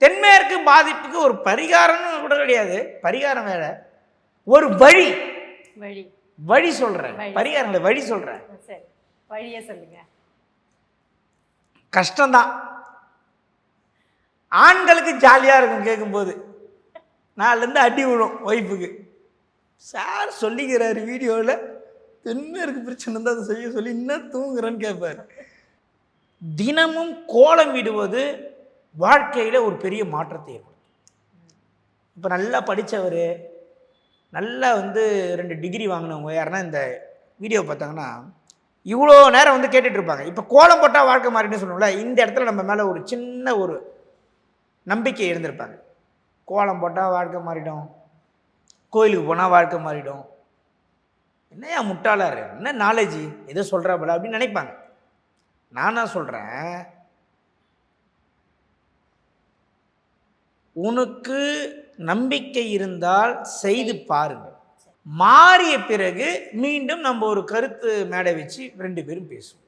தென்மேற்கு பாதிப்புக்கு ஒரு பரிகாரம்னு கூட கிடையாது, பரிகாரம் வேற, ஒரு வழி வழி வழி சொல்கிறேன், பரிகாரங்களை வழி சொல்கிறேன். சரி, வழியே சொல்லுங்க. கஷ்டம்தான், ஆண்களுக்கு ஜாலியாக இருக்கும் கேட்கும்போது. நாலுலேருந்து அடி விழும் ஒய்ஃபுக்கு. சார் சொல்லிக்கிறாரு வீடியோவில், தென்மேற்கு பிரச்சனை தான் அதை செய்ய சொல்லி இன்னும் தூங்குறேன்னு கேட்பார். தினமும் கோலம் விடுவது வாழ்க்கையில் ஒரு பெரிய மாற்றத்தை ஏற்படும். இப்போ நல்லா படித்தவர், நல்லா 2 டிகிரி வாங்கினவங்க யாருன்னா இந்த வீடியோ பார்த்தாங்கன்னா இவ்வளோ நேரம் கேட்டுட்ருப்பாங்க. இப்போ கோலம் போட்டால் வாழ்க்கை மாறின்னு சொன்னோம்ல, இந்த இடத்துல நம்ம மேலே ஒரு சின்ன ஒரு நம்பிக்கை இருந்திருப்பாங்க. கோலம் போட்டால் வாழ்க்கை மாறிடும், கோயிலுக்கு போனால் வாழ்க்கை மாறிடும், என்னையா முட்டாளாரு, என்ன நாலேஜ் எதோ சொல்கிறா போல அப்படின்னு நினைப்பாங்க. நானா சொல்கிறேன், உனக்கு நம்பிக்கை இருந்தால் செய்து பாருங்கள். மாறிய பிறகு மீண்டும் நம்ம ஒரு கருத்து மேடை வச்சு 2 பேரும் பேசுவோம்.